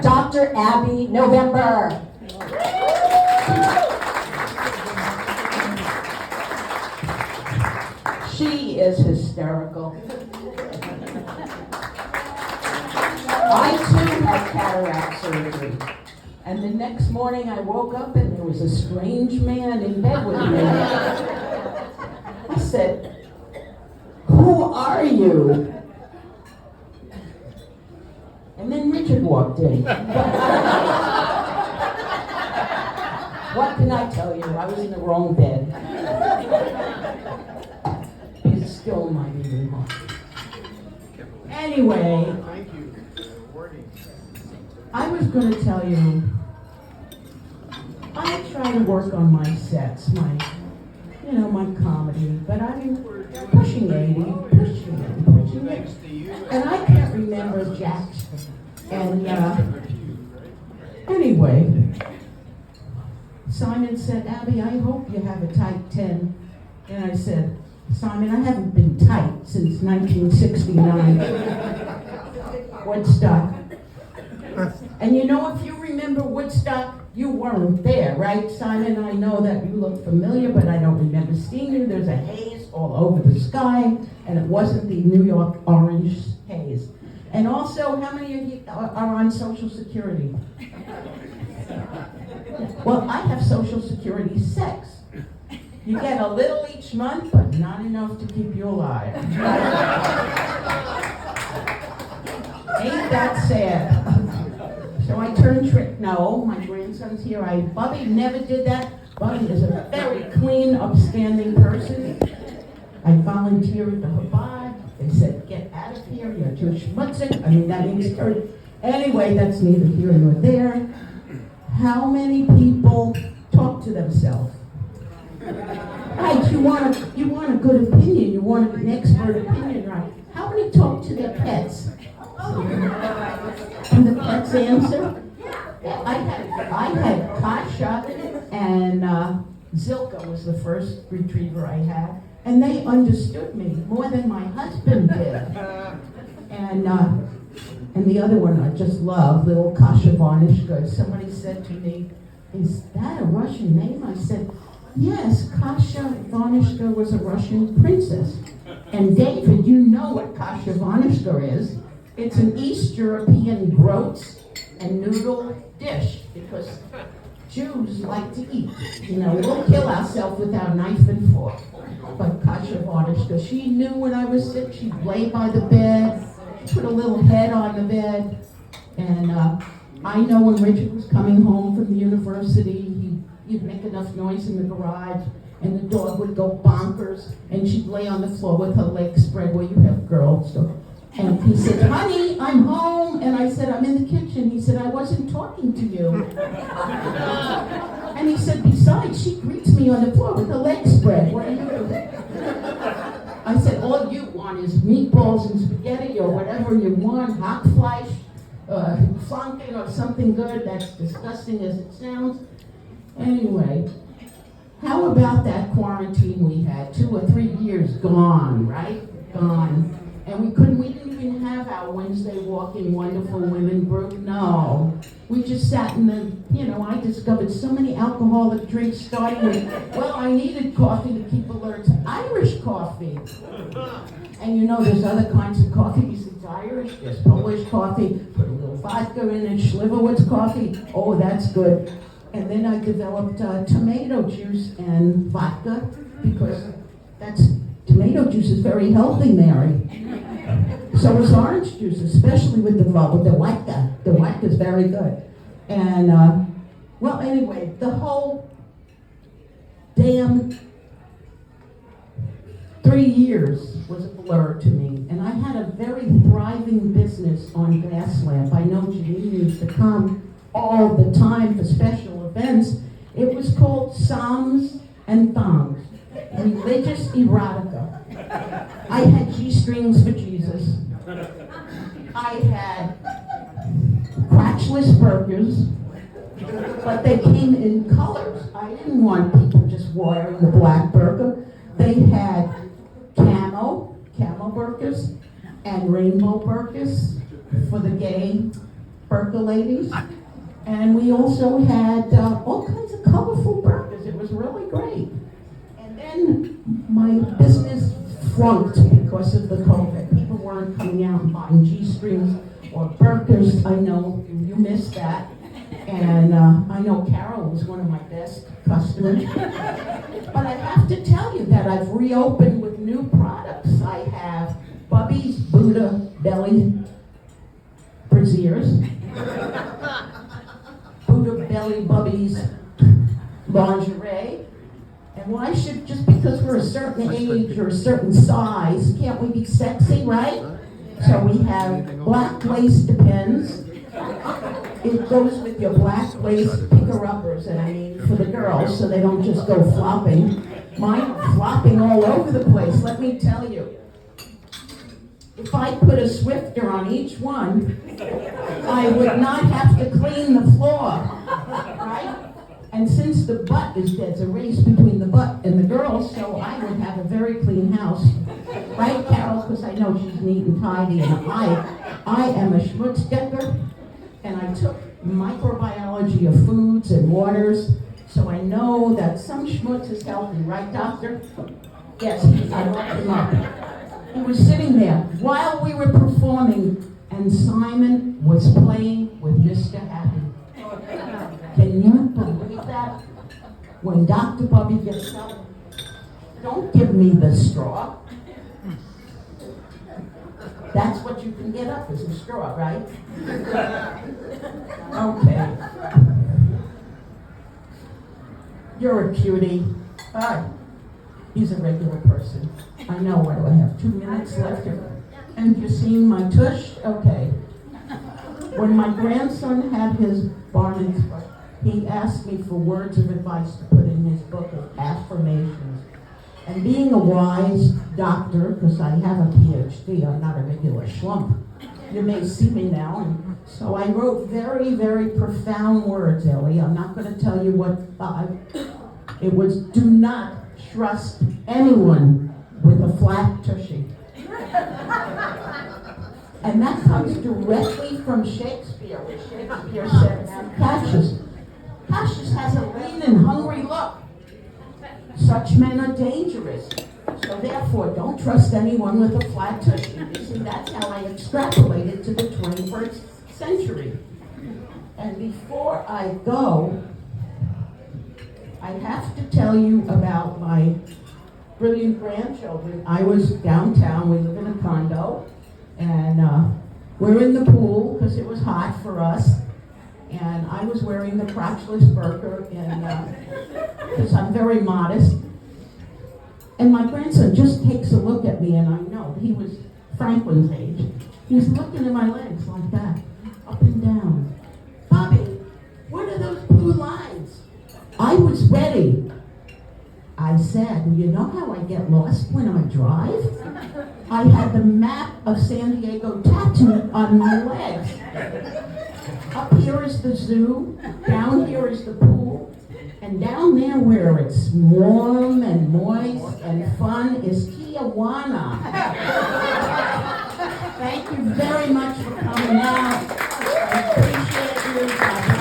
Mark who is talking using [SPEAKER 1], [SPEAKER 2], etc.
[SPEAKER 1] Dr. Abby November. She is hysterical. I too had cataract surgery. And the next morning I woke up and there was a strange man in bed with me. I said, "Who are you?" And then Richard walked in. What can I tell you? I was in the wrong bed. He's still my leading heart. Anyway,
[SPEAKER 2] Thank you for the wording.
[SPEAKER 1] I was going to tell you, I try to work on my sets, my comedy, but I'm pushing 80, pushing it. And I can't remember Jack's. And anyway, Simon said, "Abby, I hope you have a tight 10. And I said, "Simon, I haven't been tight since 1969. Woodstock." And if you remember Woodstock, you weren't there, right, Simon? I know that you look familiar, but I don't remember seeing you. There's a haze all over the sky, and it wasn't the New York orange haze. And also, how many of you are on Social Security? Well, I have Social Security 6. You get a little each month, but not enough to keep you alive. Ain't that sad? So I turned trick. No, my grandson's here. Bubby never did that. Bubby is a very clean, upstanding person. I volunteered at the Chabad. They said, "Get out of here, you're too schmutzig." That means dirty. Anyway, that's neither here nor there. How many people talk to themselves? Right, you want a good opinion. You want an expert opinion, right? How many talk to their pets? And the pets answer? I had Kasha and Zilka was the first retriever I had, and they understood me more than my husband did. And the other one I just love, little Kasha Varnishka. Somebody said to me, "Is that a Russian name?" I said, "Yes, Kasha Varnishka was a Russian princess." And David, you know what Kasha Varnishka is. It's an East European groats and noodle dish because Jews like to eat. We'll kill ourselves with our knife and fork. But Kasha Varnishka, she knew when I was sick. She'd lay by the bed, put a little head on the bed, and I know when Richard was coming home from the university, he'd make enough noise in the garage, and the dog would go bonkers, and she'd lay on the floor with her legs spread. Well, you have girls, so. And he said, "Honey, I'm home." And I said, "I'm in the kitchen." He said, "I wasn't talking to you." And he said, "Besides, she greets me on the floor with her legs spread. What do you do?" I said, "All you want is meatballs and spaghetti or whatever you want, Hackfleisch, Flanken or something good." That's disgusting as it sounds. Anyway, how about that quarantine we had? 2 or 3 years gone, right? Gone. And we didn't even have our Wednesday walking wonderful women group. No. We just sat in the, I discovered so many alcoholic drinks starting with, I needed coffee to keep alert. Irish coffee. And there's other kinds of coffee besides Irish. There's Polish coffee. Put a little vodka in it. Schlivowitz coffee. Oh, that's good. And then I developed tomato juice and vodka because tomato juice is very healthy, Mary. So is orange juice, especially with the vodka. The vodka is very good. And, anyway, the whole damn 3 years was a blur to me. And I had a very thriving business on Glasslamp. I know Janine used to come all the time for special events. It was called Psalms and Thongs, religious erotica. I had G-strings for Jesus. I had crotchless burgers, but they came in colors. I didn't want people just wearing the black burger. They had camel burgers, and rainbow burgers for the gay burger ladies. And we also had all kinds of colorful burgers. It was really great. And then my business flunked because of the COVID. People weren't coming out and buying G-strings or burgers. I know you missed that. And I know Carol was one of my best customers. But I have to tell you that I've reopened with new products. I have Bubby's Buddha Belly Braziers. Buddha Belly Bubby's lingerie. And why should, just because we're a certain age or a certain size, can't we be sexy, right? So we have black lace depends. It goes with your black lace picker-uppers, and I mean for the girls, so they don't just go flopping. Mine are flopping all over the place, let me tell you. If I put a Swifter on each one, I would not have to clean the floor, right? And since the butt is dead, it's a race between the butt and the girls, so I would have a very clean house. Right, Carol? Because I know she's neat and tidy, and I am a schmutzdecker, and I took microbiology of foods and waters, so I know that some schmutz is healthy, right, doctor? Yes, I looked him up. He was sitting there while we were performing, and Simon was playing with Mr. Happy. Can you believe that? When Dr. Bubby gets up, don't give me the straw. That's what you can get up, is a straw, right? Okay. You're a cutie. Hi. He's a regular person. I know, what do I have, 2 minutes left here? And you're seeing my tush? Okay. When my grandson had his bar mitzvah, he asked me for words of advice to put in his book of affirmations. And being a wise doctor, because I have a PhD, I'm not a regular schlump. You may see me now. And so I wrote very, very profound words, Ellie. I'm not going to tell you what it was. Do not trust anyone with a flat tushy. And that comes directly from Shakespeare, where Shakespeare said, Cassius has a lean and hungry look. Such men are dangerous. So therefore, don't trust anyone with a flat tushy. You see, that's how I extrapolated to the 21st century. And before I go, I have to tell you about my brilliant grandchildren. I was downtown, we live in a condo, and we're in the pool because it was hot for us. And I was wearing the crotchless burqa because I'm very modest. And my grandson just takes a look at me, and I know he was Franklin's age. He was looking at my legs like that, up and down. Bobby, what are those blue lines? I was ready. I said, you know how I get lost when I drive? I had the map of San Diego tattooed on my legs. Up here is the zoo, down here is the pool, and down there where it's warm and moist and fun is Tijuana. Thank you very much for coming out.